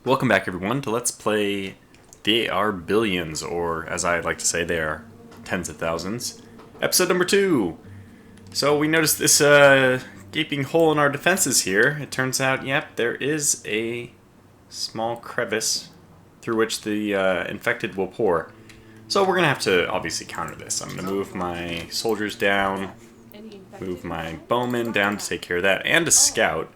Welcome back, everyone, to Let's Play They Are Billions, or as I like to say, they are tens of thousands. Episode number 2. So we noticed this gaping hole in our defenses here. It turns out, yep, there is a small crevice through which the infected will pour. So we're going to have to obviously counter this. I'm going to move my soldiers down, move my bowmen down to take care of that, and a scout.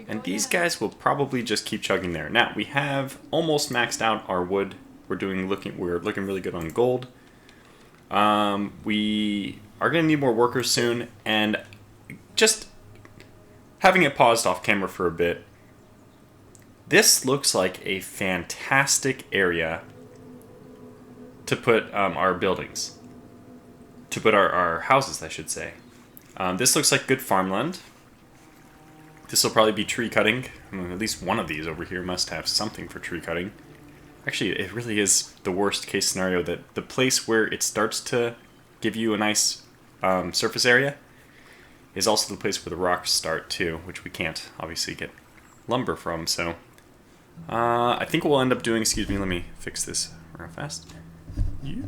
And these guys will probably just keep chugging there. Now, we have almost maxed out our wood. We're looking really good on gold. We are going to need more workers soon, and just having it paused off camera for a bit, this looks like a fantastic area to put our buildings. To put our houses, I should say. This looks like good farmland. This will probably be tree cutting. At least one of these over here must have something for tree cutting. Actually, it really is the worst case scenario that the place where it starts to give you a nice surface area is also the place where the rocks start too, which we can't obviously get lumber from. So I think we'll end up doing, excuse me, let me fix this real fast. Yeah.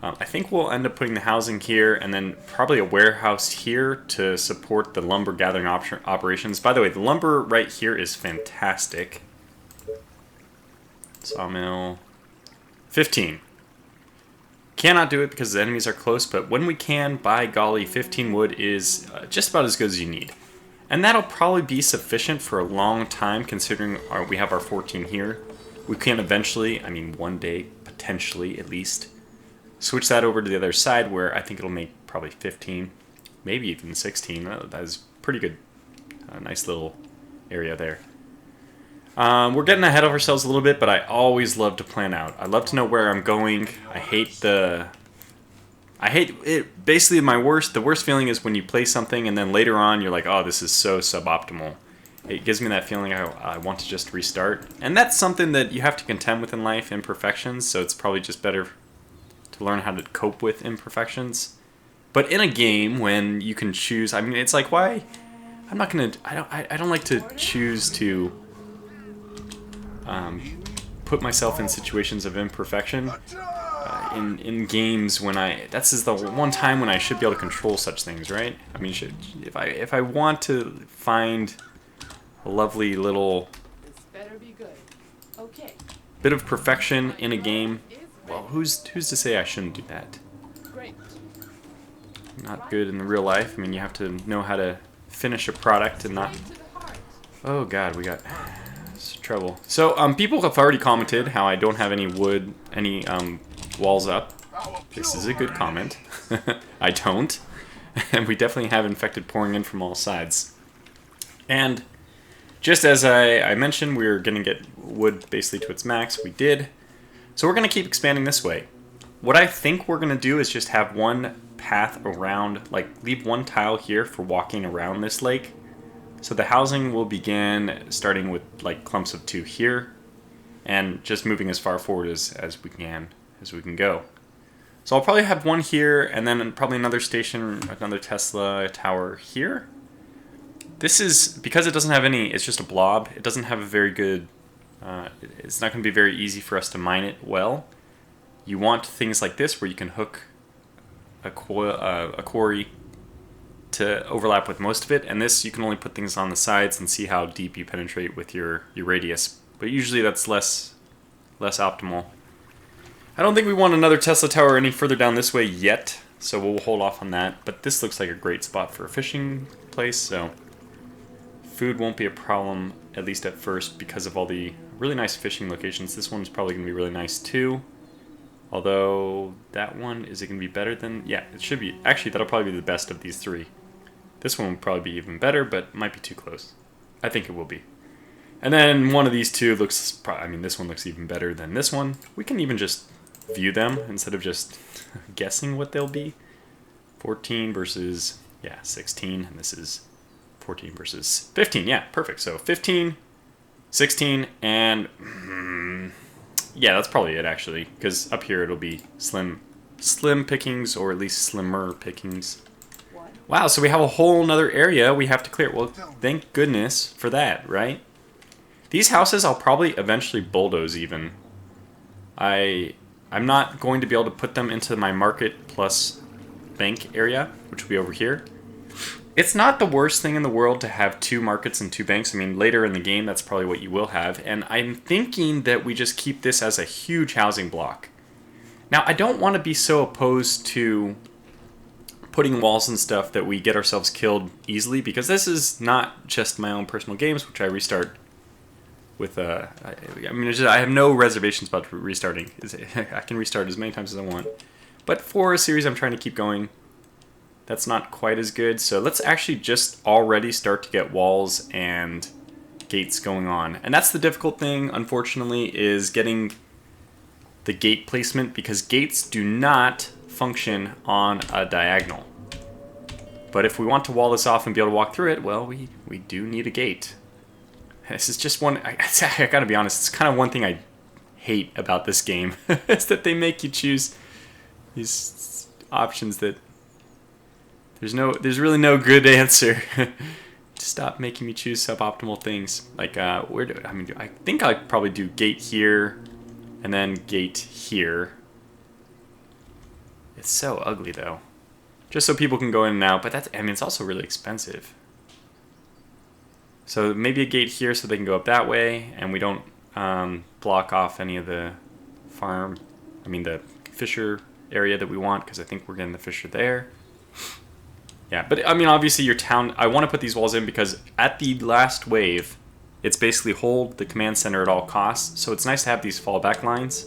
I think we'll end up putting the housing here and then probably a warehouse here to support the lumber gathering operations. By the way, the lumber right here is fantastic. Sawmill. 15. Cannot do it because the enemies are close, but when we can, by golly, 15 wood is just about as good as you need. And that'll probably be sufficient for a long time considering we have our 14 here. We can eventually, I mean one day, potentially at least, switch that over to the other side where I think it'll make probably 15, maybe even 16. That is pretty good. Nice little area there. We're getting ahead of ourselves a little bit, but I always love to plan out. I love to know where I'm going. I hate it. Basically, the worst feeling is when you play something and then later on you're like, oh, this is so suboptimal. It gives me that feeling I want to just restart. And that's something that you have to contend with in life, imperfections, so it's probably just better to learn how to cope with imperfections. But in a game when you can choose, I mean, it's like, why? I'm not gonna. I don't like to choose to put myself in situations of imperfection in games when this is the one time when I should be able to control such things, right? I mean, if I want to find a lovely little bit of perfection in a game. Well, who's to say I shouldn't do that? Not good in the real life. I mean, you have to know how to finish a product and not... Oh god, we got trouble. So, people have already commented how I don't have any wood, any walls up. This is a good comment. I don't. And we definitely have infected pouring in from all sides. And just as I mentioned, we were going to get wood basically to its max. We did. So we're going to keep expanding this way. What I think we're going to do is just have one path around, like leave one tile here for walking around this lake. So the housing will begin starting with like clumps of 2 here and just moving as far forward as we can go. So I'll probably have one here and then probably another station, another Tesla tower here. This is, because it doesn't have any, it's just a blob, it doesn't have a very good... it's not going to be very easy for us to mine it well. You want things like this where you can hook a quarry to overlap with most of it, and this you can only put things on the sides and see how deep you penetrate with your radius. But usually that's less optimal. I don't think we want another Tesla tower any further down this way yet, so we'll hold off on that. But this looks like a great spot for a fishing place, so food won't be a problem, at least at first, because of all the really nice fishing locations. This one's probably going to be really nice too. Although, that one, is it going to be better than... Yeah, it should be. Actually, that'll probably be the best of these 3. This one will probably be even better, but might be too close. I think it will be. And then one of these 2 looks... I mean, this one looks even better than this one. We can even just view them instead of just guessing what they'll be. 14 versus, 16. And this is 14 versus 15. Yeah, perfect. So 15... 16, and yeah, that's probably it actually, because up here it'll be slim pickings, or at least slimmer pickings. Wow, so we have a whole nother area we have to clear. Well, thank goodness for that, right? These houses I'll probably eventually bulldoze even. I'm not going to be able to put them into my market plus bank area, which will be over here. It's not the worst thing in the world to have 2 markets and 2 banks. I mean, later in the game, that's probably what you will have. And I'm thinking that we just keep this as a huge housing block. Now, I don't want to be so opposed to putting walls and stuff that we get ourselves killed easily, because this is not just my own personal games, which I restart with, I have no reservations about restarting. I can restart as many times as I want. But for a series I'm trying to keep going, that's not quite as good. So let's actually just already start to get walls and gates going on. And that's the difficult thing, unfortunately, is getting the gate placement, because gates do not function on a diagonal. But if we want to wall this off and be able to walk through it, well, we do need a gate. This is just one, I gotta be honest, it's kind of one thing I hate about this game, is that they make you choose these options that there's really no good answer. Stop making me choose suboptimal things. Like, I think I'd probably do gate here, and then gate here. It's so ugly, though. Just so people can go in and out, but it's also really expensive. So maybe a gate here so they can go up that way, and we don't block off any of the the fisher area that we want, because I think we're getting the fisher there. Yeah, but I mean, obviously your town, I want to put these walls in because at the last wave, it's basically hold the command center at all costs. So it's nice to have these fallback lines.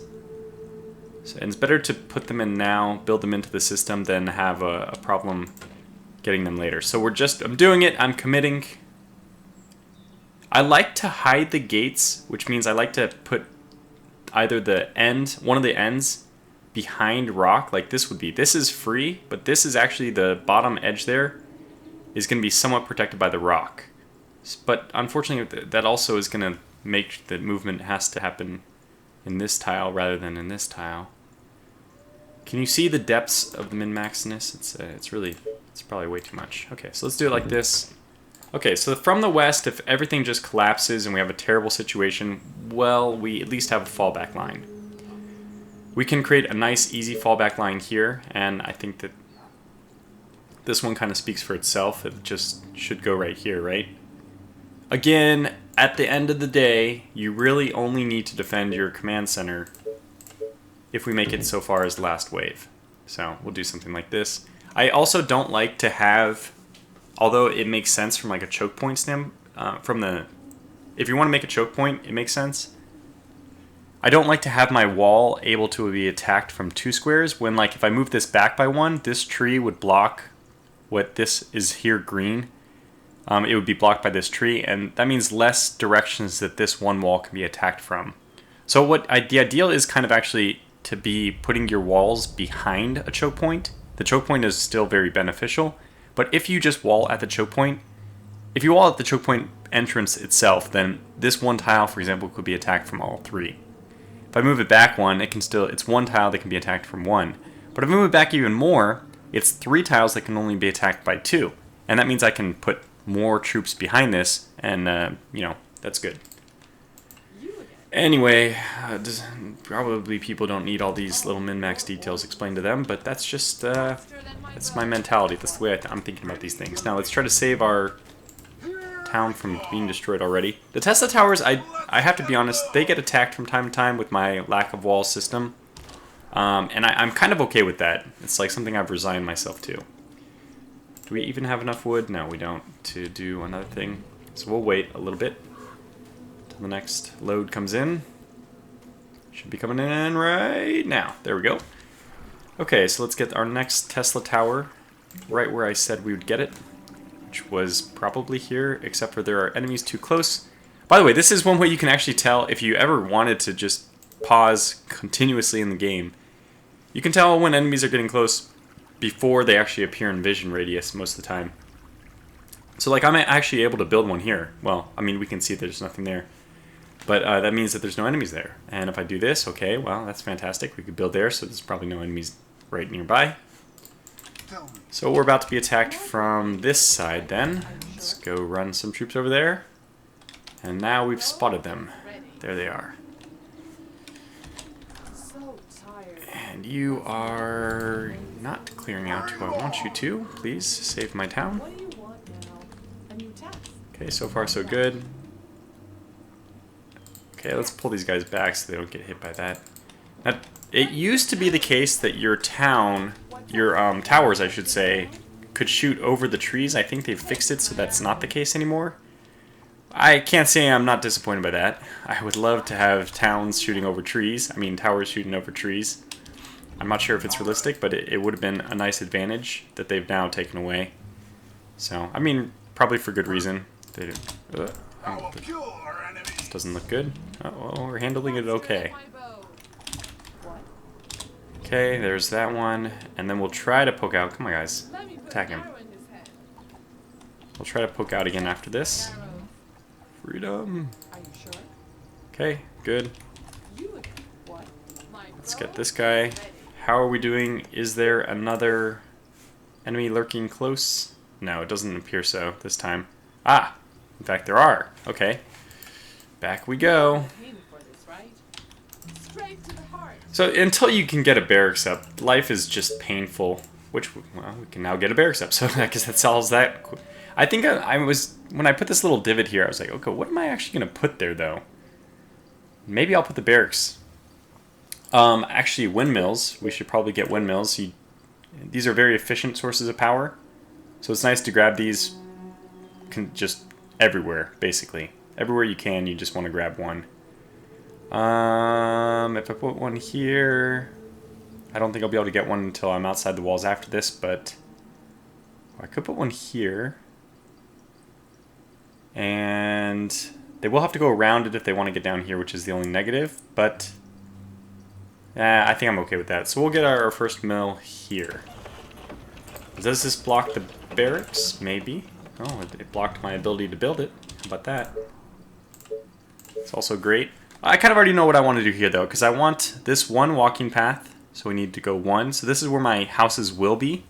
So, and it's better to put them in now, build them into the system, than have a problem getting them later. So I'm doing it, I'm committing. I like to hide the gates, which means I like to put either one of the ends behind rock, like this would be. This is free, but this is actually the bottom edge there is going to be somewhat protected by the rock. But unfortunately, that also is going to make the movement has to happen in this tile rather than in this tile. Can you see the depths of the min-maxness? It's probably way too much. Okay, so let's do it like this. Okay, so from the west, if everything just collapses and we have a terrible situation, well, we at least have a fallback line. We can create a nice, easy fallback line here, and I think that this one kind of speaks for itself. It just should go right here, right? Again, at the end of the day, you really only need to defend your command center if we make it so far as the last wave. So we'll do something like this. I also don't like to have, although it makes sense from like a choke point if you want to make a choke point, it makes sense. I don't like to have my wall able to be attacked from 2 squares when, like, if I move this back by 1, this tree would block what this is here green. It would be blocked by this tree, and that means less directions that this one wall can be attacked from. So the ideal is kind of actually to be putting your walls behind a choke point. The choke point is still very beneficial, but if you just wall at the choke point, if you wall at the choke point entrance itself, then this one tile, for example, could be attacked from all 3. If I move it back 1, it's 1 tile that can be attacked from 1. But if I move it back even more, it's 3 tiles that can only be attacked by 2. And that means I can put more troops behind this, and, that's good. Anyway, probably people don't need all these little min-max details explained to them, but that's just, that's my mentality. That's the way I'm thinking about these things. Now, let's try to save our town from being destroyed already. The Tesla towers, I have to be honest, they get attacked from time to time with my lack of wall system. And I'm kind of okay with that. It's like something I've resigned myself to. Do we even have enough wood? No, we don't, to do another thing. So we'll wait a little bit until the next load comes in. Should be coming in right now. There we go. Okay, so let's get our next Tesla tower right where I said we would get it, which was probably here, except for there are enemies too close. By the way, this is one way you can actually tell if you ever wanted to just pause continuously in the game. You can tell when enemies are getting close before they actually appear in vision radius most of the time. So like I'm actually able to build one here. Well, I mean we can see there's nothing there. But that means that there's no enemies there. And if I do this, okay, well that's fantastic. We could build there, so there's probably no enemies right nearby. So we're about to be attacked from this side then. Let's go run some troops over there. And now we've spotted them. There they are. And you are not clearing out who I want you to. Please save my town. Okay, so far so good. Okay, let's pull these guys back so they don't get hit by that. Now, it used to be the case that your town, your towers, I should say, could shoot over the trees. I think they've fixed it so that's not the case anymore. I can't say I'm not disappointed by that. I would love to have towns shooting over trees. I mean, towers shooting over trees. I'm not sure if it's realistic, but it would have been a nice advantage that they've now taken away. So, I mean, probably for good reason. They, this doesn't look good. Oh, well, we're handling it okay. Okay, there's that one. And then we'll try to poke out. Come on, guys. Attack him. We'll try to poke out again after this. Freedom. Okay, good. Let's get this guy. How are we doing? Is there another enemy lurking close? No, it doesn't appear so this time. Ah! In fact, there are. Okay. Back we go. So until you can get a barracks up, life is just painful. Which, well, we can now get a barracks up, so I guess that solves that. I think I was, when I put this little divot here, I was like, okay, what am I actually going to put there, though? Maybe I'll put the barracks. Actually, windmills. We should probably get windmills. These are very efficient sources of power. So it's nice to grab these just everywhere, basically. Everywhere you can, you just want to grab one. If I put one here, I don't think I'll be able to get one until I'm outside the walls after this, but I could put one here. And they will have to go around it if they want to get down here, which is the only negative, but I think I'm okay with that. So we'll get our first mill here. Does this block the barracks? Maybe. Oh, it blocked my ability to build it. How about that? It's also great. I kind of already know what I want to do here, though, because I want this one walking path. So we need to go one. So this is where my houses will be.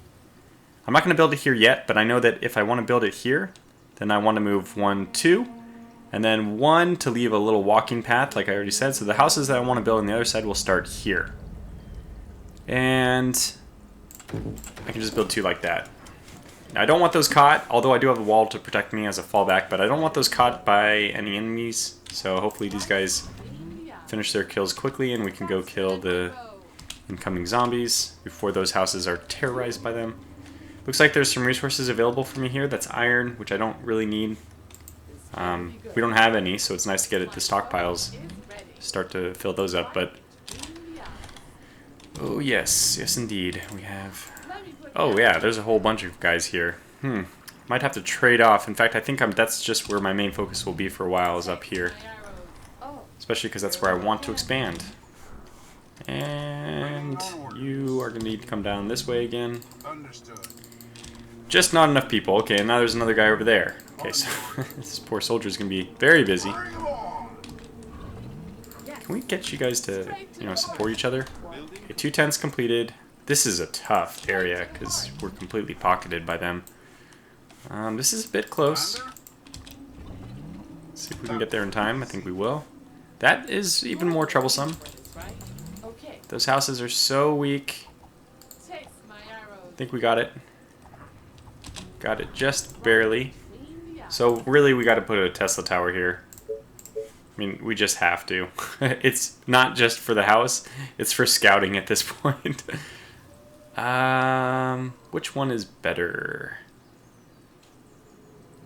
I'm not going to build it here yet, but I know that if I want to build it here, then I want to move 1, 2, and then 1 to leave a little walking path, like I already said. So the houses that I want to build on the other side will start here. And I can just build 2 like that. Now, I don't want those caught, although I do have a wall to protect me as a fallback, but I don't want those caught by any enemies. So hopefully these guys finish their kills quickly and we can go kill the incoming zombies before those houses are terrorized by them. Looks like there's some resources available for me here. That's iron, which I don't really need. We don't have any, so it's nice to get at the stockpiles. Start to fill those up, but... Oh, yes. Yes, indeed. We have... Oh, yeah, there's a whole bunch of guys here. Might have to trade off. In fact, I think that's just where my main focus will be for a while, is up here. Especially because that's where I want to expand. And you are going to need to come down this way again. Just not enough people. Okay, and now there's another guy over there. Okay, so this poor soldier is going to be very busy. Can we get you guys to, support each other? Okay, 2 tents completed. This is a tough area because we're completely pocketed by them. This is a bit close. Let's see if we can get there in time. I think we will. That is even more troublesome. Those houses are so weak. I think we got it. Got it just barely. So really we got to put a Tesla tower here. I mean, we just have to. It's not just for the house, it's for scouting at this point. Which one is better?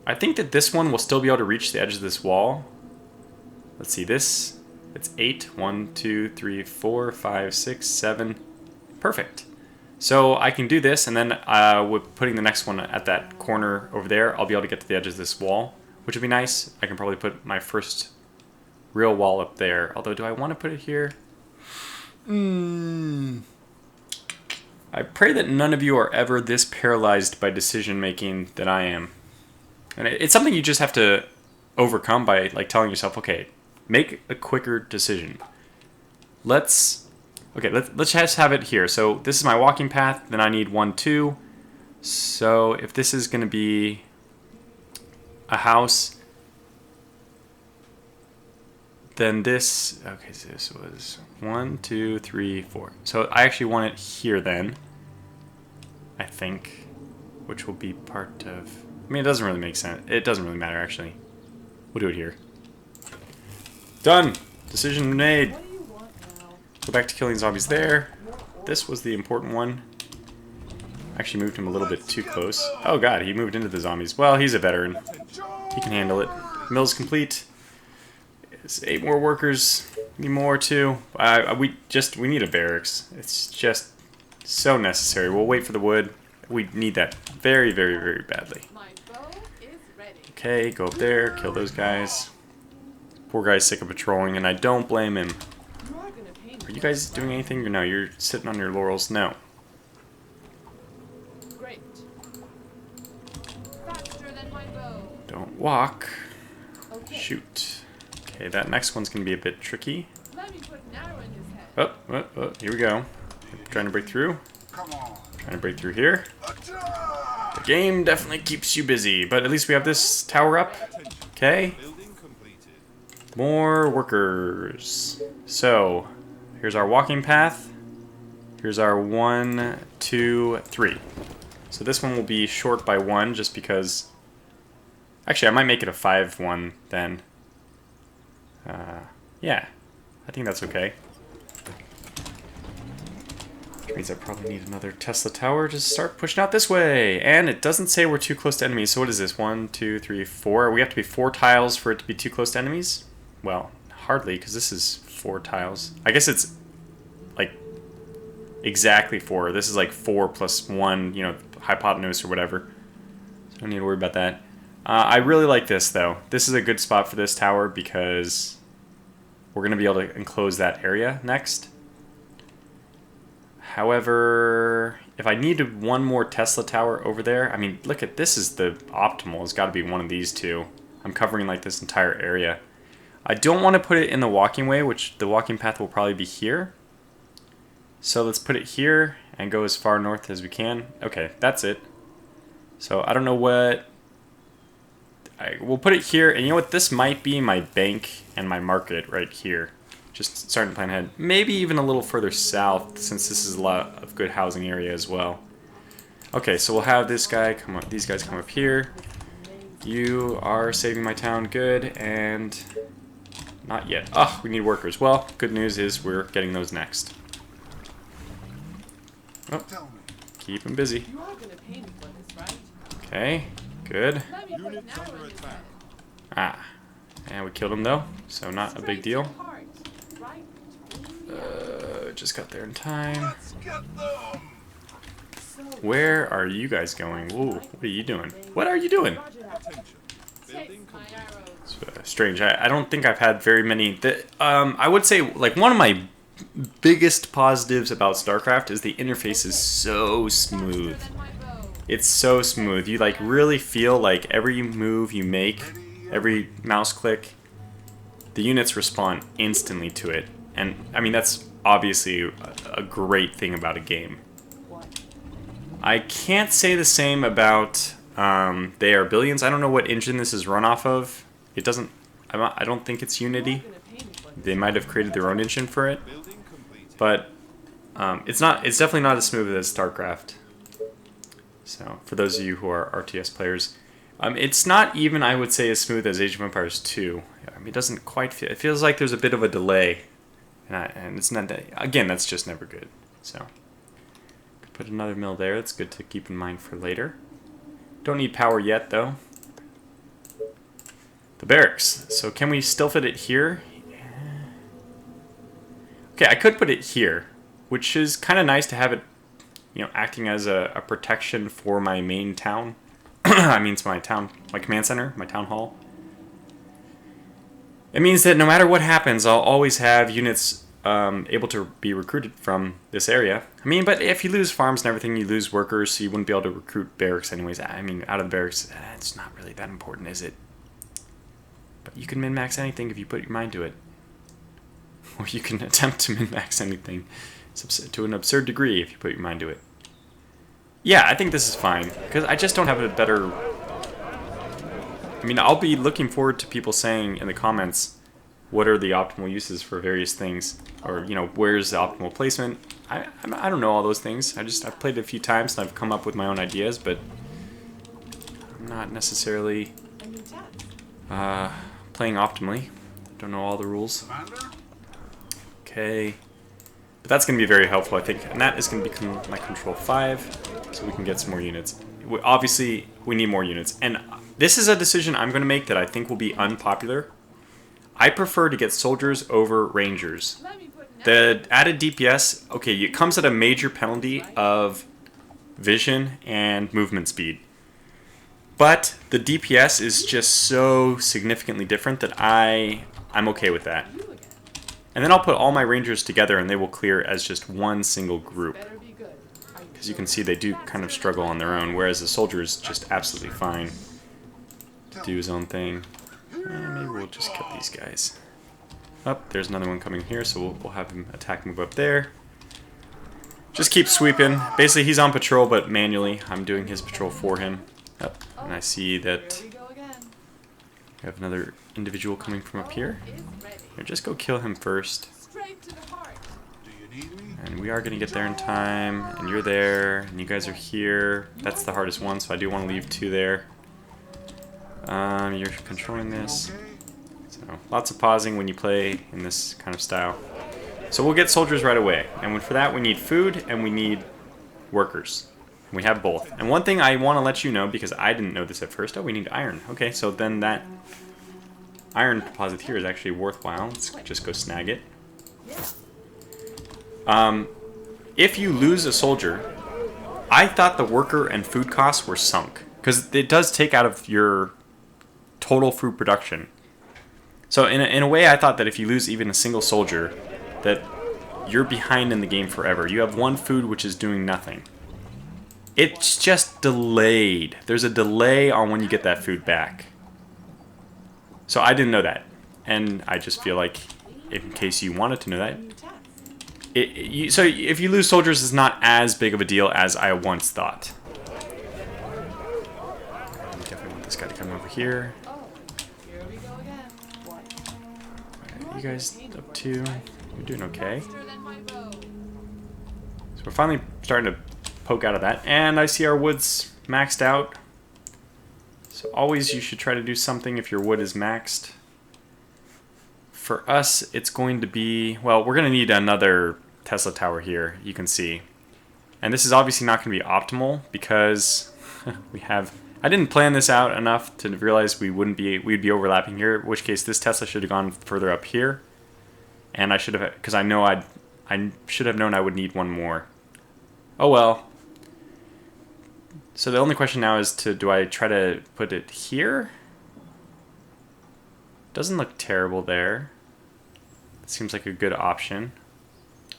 I think that this one will still be able to reach the edge of this wall. Let's see, this, it's 8. 1, 2, 3, 4, 5, 6, 7. Perfect. So I can do this, and then with putting the next one at that corner over there, I'll be able to get to the edge of this wall, which would be nice. I can probably put my first real wall up there. Although, do I want to put it here? I pray that none of you are ever this paralyzed by decision making that I am. And it's something you just have to overcome by telling yourself, okay, make a quicker decision. Let's just have it here. So this is my walking path. Then I need 1, 2. So if this is going to be a house, then this, okay, so this was 1, 2, 3, 4. So I actually want it here then, I think, which will be part of, I mean, it doesn't really make sense. It doesn't really matter, actually. We'll do it here. Done! Decision made. Go back to killing zombies there. This was the important one. Actually moved him a little bit too close. Oh god, he moved into the zombies. Well, he's a veteran. He can handle it. Mill's complete. It's 8 more workers. Need more too. We need a barracks. It's just so necessary. We'll wait for the wood. We need that very, very, very badly. Okay, go up there, kill those guys. Poor guy's sick of patrolling, and I don't blame him. Are you guys doing anything? No, you're sitting on your laurels. No. Don't walk. Shoot. Okay, that next one's gonna be a bit tricky. Oh, here we go. Trying to break through. Trying to break through here. The game definitely keeps you busy, but at least we have this tower up. Okay. More workers. So, here's our walking path. Here's our 1, 2, 3. So this one will be short by 1 just because... Actually, I might make it a 5-1 then. Yeah, I think that's okay. Which means I probably need another Tesla tower to start pushing out this way. And it doesn't say we're too close to enemies. So what is this? 1, 2, 3, 4. We have to be 4 tiles for it to be too close to enemies? Well, hardly, because this is 4 tiles. I guess it's like exactly 4. This is like 4 plus 1, you know, hypotenuse or whatever. So don't need to worry about that. I really like this, though. This is a good spot for this tower because we're going to be able to enclose that area next. However, if I needed one more Tesla tower over there, I mean, look at this is the optimal. It's got to be one of these two. I'm covering like this entire area. I don't want to put it in the walking way, which the walking path will probably be here. So let's put it here and go as far north as we can. Okay, that's it. So I don't know what... we'll put it here, and you know what? This might be my bank and my market right here. Just starting to plan ahead. Maybe even a little further south, since this is a lot of good housing area as well. Okay, so we'll have this guy come up. These guys come up here. You are saving my town, good, and not yet. Oh, we need workers. Well, good news is we're getting those next. Oh, keep them busy. Okay, good. Ah, and we killed him though, so not a big deal. Just got there in time. Where are you guys going? Whoa, what are you doing? What are you doing? It's, strange. I don't think I've had very many. I would say like one of my biggest positives about StarCraft is the interface is so smooth. It's so smooth. You like really feel like every move you make, every mouse click, the units respond instantly to it. And I mean, that's obviously a great thing about a game. I can't say the same about They Are Billions. I don't know what engine this is run off of. It doesn't, I don't think it's Unity. They might have created their own engine for it. But it's definitely not as smooth as StarCraft. So, for those of you who are RTS players, it's not even, I would say, as smooth as Age of Empires 2. I mean, it doesn't quite feel, it feels like there's a bit of a delay. And it's not, again, that's just never good. So, could put another mill there. That's good to keep in mind for later. Don't need power yet, though. The barracks. So, can we still fit it here? Okay, I could put it here, which is kind of nice to have it, you know, acting as a protection for my main town. I mean, it's my command center, my town hall. It means that no matter what happens, I'll always have units able to be recruited from this area. I mean, but if you lose farms and everything, you lose workers, so you wouldn't be able to recruit barracks anyways. I mean, out of the barracks, it's not really that important, is it? But you can min-max anything if you put your mind to it. Or you can attempt to min-max anything to an absurd degree if you put your mind to it. Yeah, I think this is fine, because I just don't have a better... I mean, I'll be looking forward to people saying in the comments, what are the optimal uses for various things, or you know, where's the optimal placement. I don't know all those things. I've played it a few times and I've come up with my own ideas, but I'm not necessarily playing optimally. Don't know all the rules. Okay, but that's going to be very helpful, I think, and that is going to become my control 5, so we can get some more units. Obviously, we need more units, and this is a decision I'm going to make that I think will be unpopular. I prefer to get soldiers over rangers. The added DPS, okay, it comes at a major penalty of vision and movement speed. But the DPS is just so significantly different that I'm okay with that. And then I'll put all my rangers together and they will clear as just one single group. Because you can see they do kind of struggle on their own, whereas the soldier is just absolutely fine to do his own thing. Maybe we'll just kill these guys. Oh, there's another one coming here, so we'll have him attack, move up there. Just keep sweeping. Basically, he's on patrol, but manually, I'm doing his patrol for him. Oh, and I see that we have another individual coming from up here. Here, just go kill him first. And we are going to get there in time, and you're there, and you guys are here. That's the hardest one, so I do want to leave 2 there. You're controlling this. So, lots of pausing when you play in this kind of style. So we'll get soldiers right away. And for that we need food and we need workers. And we have both. And one thing I want to let you know, because I didn't know this at first, oh, we need iron. Okay, so then that iron deposit here is actually worthwhile. Let's just go snag it. If you lose a soldier, I thought the worker and food costs were sunk. Because it does take out of your total food production. So in a way, I thought that if you lose even a single soldier, that you're behind in the game forever. You have 1 food which is doing nothing. It's just delayed. There's a delay on when you get that food back. So I didn't know that. And I just feel like, in case you wanted to know that, so if you lose soldiers, it's not as big of a deal as I once thought. I definitely want this guy to come over here. What are you guys up to? You're doing okay. So we're finally starting to poke out of that. And I see our wood's maxed out. So always you should try to do something if your wood is maxed. For us, it's going to be, well, we're going to need another Tesla tower here, you can see. And this is obviously not going to be optimal because I didn't plan this out enough to realize we'd be overlapping here, in which case this Tesla should have gone further up here. And I should have, because I should have known I would need 1 more. Oh well. So the only question now is do I try to put it here? Doesn't look terrible there. It seems like a good option.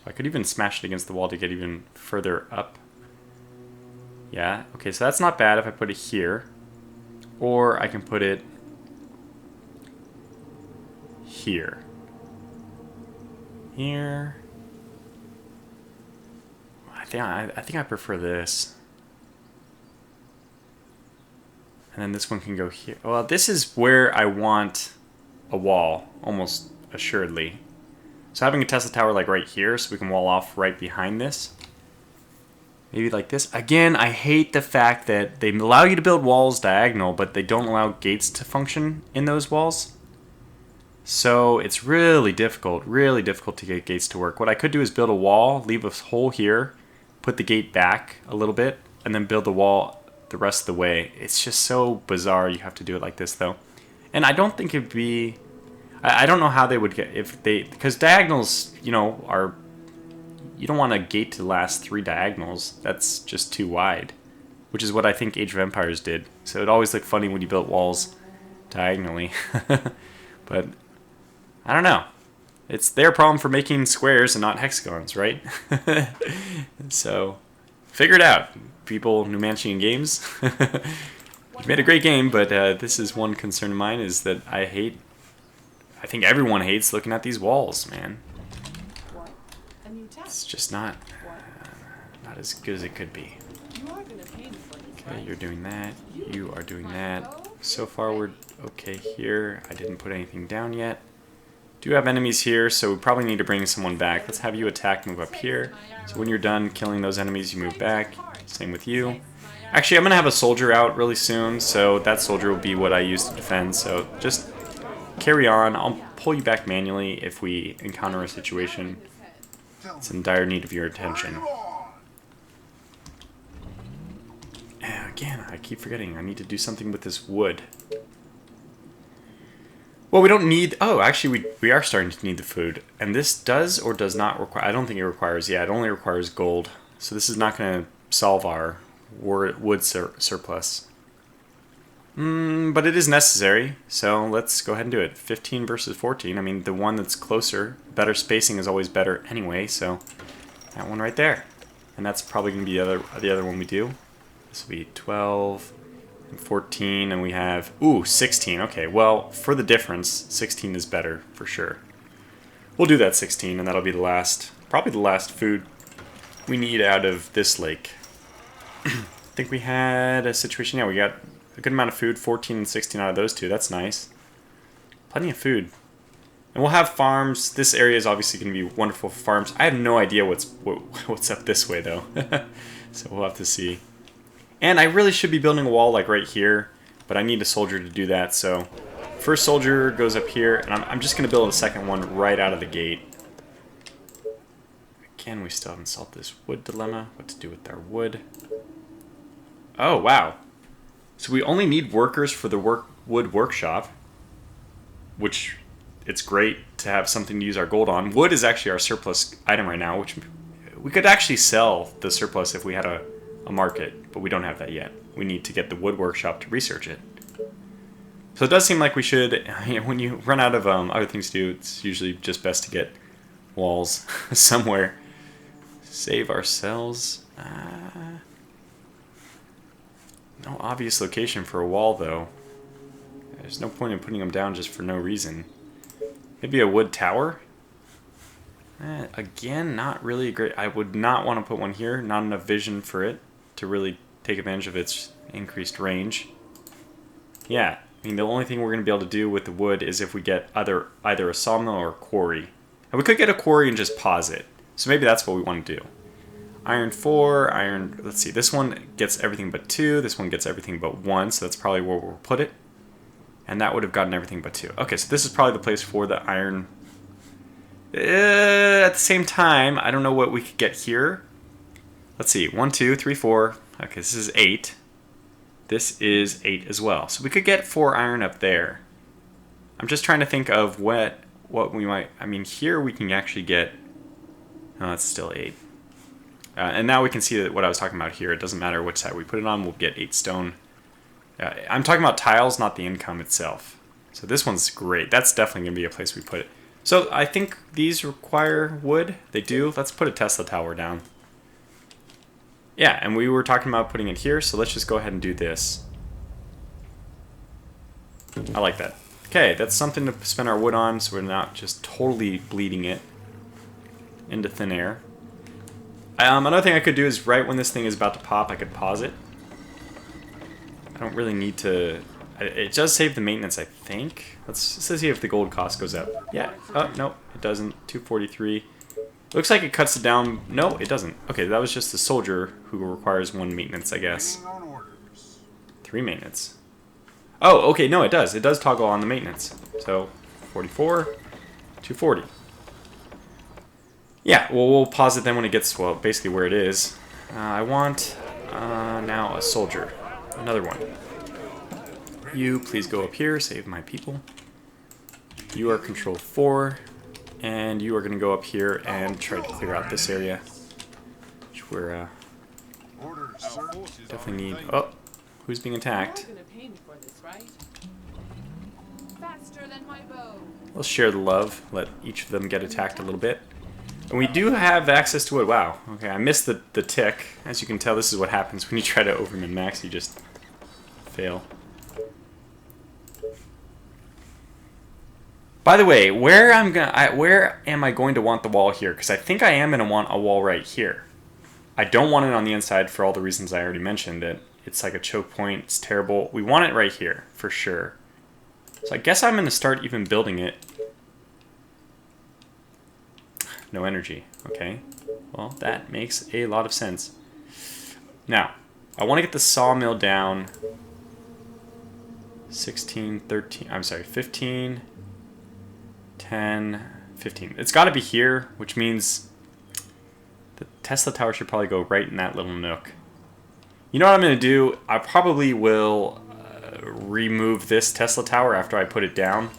I could even smash it against the wall to get even further up. Yeah, okay, so that's not bad if I put it here. Or I can put it here. Here. I think I prefer this. And then this one can go here. Well, this is where I want a wall, almost assuredly. So having a Tesla tower like right here, so we can wall off right behind this. Maybe like this. Again, I hate the fact that they allow you to build walls diagonal, but they don't allow gates to function in those walls. So it's really difficult to get gates to work. What I could do is build a wall, leave a hole here, put the gate back a little bit, and then build the wall the rest of the way. It's just so bizarre you have to do it like this, though. And I don't think it'd be... I don't know how they would get... because diagonals, you know, are... You don't want a gate to last 3 diagonals. That's just too wide. Which is what I think Age of Empires did. So it always looked funny when you built walls diagonally. But... I don't know. It's their problem for making squares and not hexagons, right? So, figure it out, people who managing games. You've made a great game, but this is one concern of mine, is that I think everyone hates looking at these walls, man. It's just not as good as it could be. Okay, you're doing that. You are doing that. So far, we're okay here. I didn't put anything down yet. Do have enemies here, so we probably need to bring someone back. Let's have you attack, move up here. So when you're done killing those enemies, you move back. Same with you. Actually, I'm going to have a soldier out really soon, so that soldier will be what I use to defend. So just carry on. I'll pull you back manually if we encounter a situation that's in dire need of your attention. Again, I keep forgetting. I need to do something with this wood. Well, we don't need... Oh, actually, we are starting to need the food. And this does or does not require... I don't think it requires... Yeah, it only requires gold. So this is not going to solve our wood surplus. But it is necessary. So let's go ahead and do it. 15 versus 14. I mean, the one that's closer, better spacing is always better anyway. So that one right there. And that's probably going to be the other one we do. This will be 12... 14, and we have, 16. Okay, well, for the difference, 16 is better, for sure. We'll do that 16, and that'll be the last, probably the last food we need out of this lake. I think we had a situation, yeah, we got a good amount of food, 14 and 16 out of those two, that's nice. Plenty of food. And we'll have farms. This area is obviously going to be wonderful for farms. I have no idea what's up this way, though. So we'll have to see. And I really should be building a wall like right here, but I need a soldier to do that, so first soldier goes up here, and I'm just going to build a second one right out of the gate. Again, we still haven't solved this wood dilemma, what to do with our wood. Oh, wow. So we only need workers for the wood workshop, which it's great to have something to use our gold on. Wood is actually our surplus item right now, which we could actually sell the surplus if we had a market, but we don't have that yet. We need to get the wood workshop to research it. So it does seem like we should, when you run out of other things to do, it's usually just best to get walls somewhere. Save ourselves. No obvious location for a wall, though. There's no point in putting them down just for no reason. Maybe a wood tower? Again, not really great. I would not want to put one here. Not enough vision for it to really take advantage of its increased range. Yeah, I mean, the only thing we're going to be able to do with the wood is if we get either a sawmill or a quarry. And we could get a quarry and just pause it. So maybe that's what we want to do. Iron 4, iron... Let's see, this one gets everything but 2. This one gets everything but 1, so that's probably where we'll put it. And that would have gotten everything but 2. Okay, so this is probably the place for the iron... At the same time, I don't know what we could get here. Let's see, 1, 2, 3, 4. Okay, this is 8. This is 8 as well. So we could get 4 iron up there. I'm just trying to think of what we might... I mean, here we can actually get... No, it's still 8. And now we can see that what I was talking about here. It doesn't matter which side we put it on. We'll get 8 stone. I'm talking about tiles, not the income itself. So this one's great. That's definitely going to be a place we put it. So I think these require wood. They do. Let's put a Tesla tower down. Yeah, and we were talking about putting it here, so let's just go ahead and do this. I like that. Okay, that's something to spend our wood on, so we're not just totally bleeding it into thin air. Another thing I could do is right when this thing is about to pop, I could pause it. I don't really need to... It does save the maintenance, I think. Let's see if the gold cost goes up. Yeah. Oh, no, it doesn't. 243. Looks like it cuts it down. No, it doesn't. Okay, that was just the soldier who requires 1 maintenance, I guess. 3 maintenance. Oh, okay, no, it does. It does toggle on the maintenance. So, 44, 240. Yeah, well, we'll pause it then when it gets, well, basically where it is. I want now a soldier. Another one. You, please go up here, save my people. You are control 4. And you are going to go up here and try to clear out this area. Which we're definitely need... Oh, who's being attacked? Let's share the love. Let each of them get attacked a little bit. And we do have access to it. Wow. Okay, I missed the tick. As you can tell, this is what happens when you try to overmin max. You just fail. By the way, where am I going to want the wall here? Because I think I am going to want a wall right here. I don't want it on the inside for all the reasons I already mentioned. That it's like a choke point. It's terrible. We want it right here for sure. So I guess I'm going to start even building it No energy. Okay. Well, that makes a lot of sense. Now, I want to get the sawmill down 16, 13, I'm sorry, 15, 10, 15. It's got to be here, which means the Tesla tower should probably go right in that little nook. You know what I'm going to do? I probably will remove this Tesla tower after I put it down.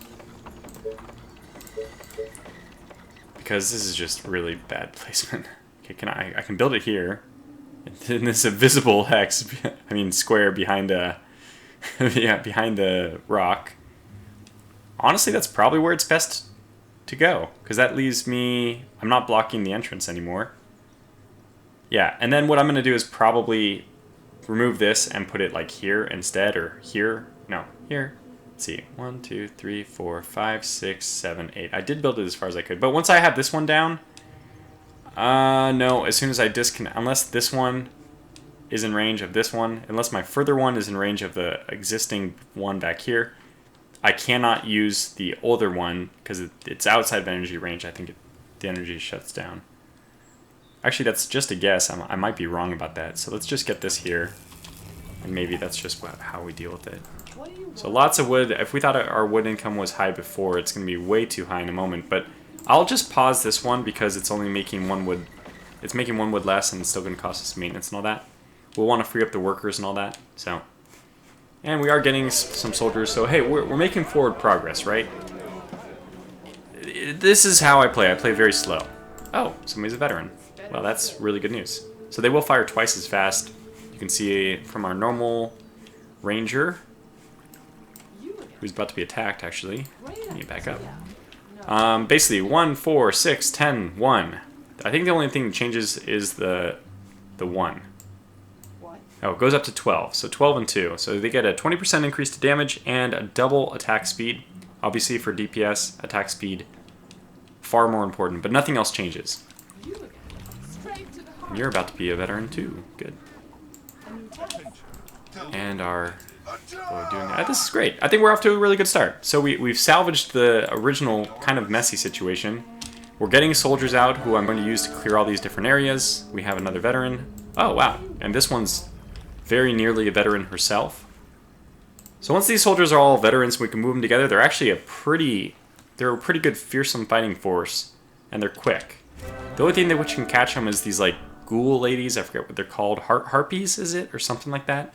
Because this is just really bad placement. Okay, I can build it here. In this invisible hex, I mean square behind a, yeah, behind the rock. Honestly, that's probably where it's best to go. Because that leaves me, I'm not blocking the entrance anymore. Yeah, and then what I'm going to do is probably remove this and put it like here instead, or here. No, here. Let's see, 1, 2, 3, 4, 5, 6, 7, 8. I did build it as far as I could, but once I have this one down, no, as soon as I disconnect, unless this one is in range of this one, unless my further one is in range of the existing one back here, I cannot use the older one because it's outside of energy range. I think the energy shuts down. Actually, that's just a guess. I might be wrong about that. So let's just get this here, and maybe that's just how we deal with it. So lots of wood. If we thought our wood income was high before, it's going to be way too high in a moment. But I'll just pause this one because it's only making one wood. It's making one wood less, and it's still going to cost us maintenance and all that. We'll want to free up the workers and all that. So, and we are getting some soldiers. So hey, we're making forward progress, right? This is how I play. I play very slow. Oh, somebody's a veteran. Well, that's really good news. So they will fire twice as fast. You can see from our normal ranger, who's about to be attacked, actually. Let me back up. Basically, 1, 4, 6, 10, 1. I think the only thing that changes is the 1. Oh, it goes up to 12. So 12 and 2. So they get a 20% increase to damage and a double attack speed. Obviously, for DPS, attack speed, far more important, but nothing else changes. And you're about to be a veteran too. Good. And our... Oh, doing that. This is great. I think we're off to a really good start. So we've salvaged the original kind of messy situation. We're getting soldiers out who I'm going to use to clear all these different areas. We have another veteran. Oh, wow. And this one's very nearly a veteran herself. So once these soldiers are all veterans, we can move them together. They're actually a pretty good fearsome fighting force. And they're quick. The only thing that which can catch them is these like ghoul ladies. I forget what they're called. Harpies, is it? Or something like that.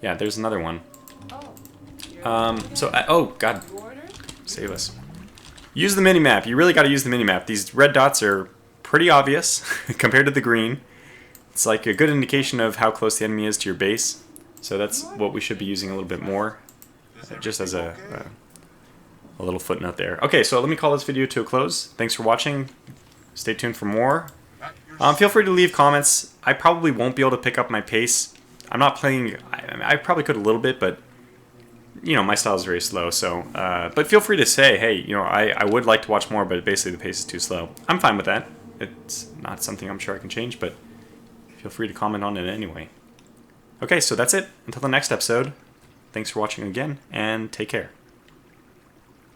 Yeah, there's another one. Oh, God. Save us. Use the minimap. You really got to use the minimap. These red dots are pretty obvious compared to the green. It's like a good indication of how close the enemy is to your base. So that's what we should be using a little bit more. Just as a little footnote there. Okay, so let me call this video to a close. Thanks for watching. Stay tuned for more. Feel free to leave comments. I probably won't be able to pick up my pace. I'm not playing... I probably could a little bit, but... You know, my style is very slow, so... but feel free to say, hey, you know, I would like to watch more, but basically the pace is too slow. I'm fine with that. It's not something I'm sure I can change, but... Feel free to comment on it anyway. Okay, so that's it. Until the next episode. Thanks for watching again, and take care.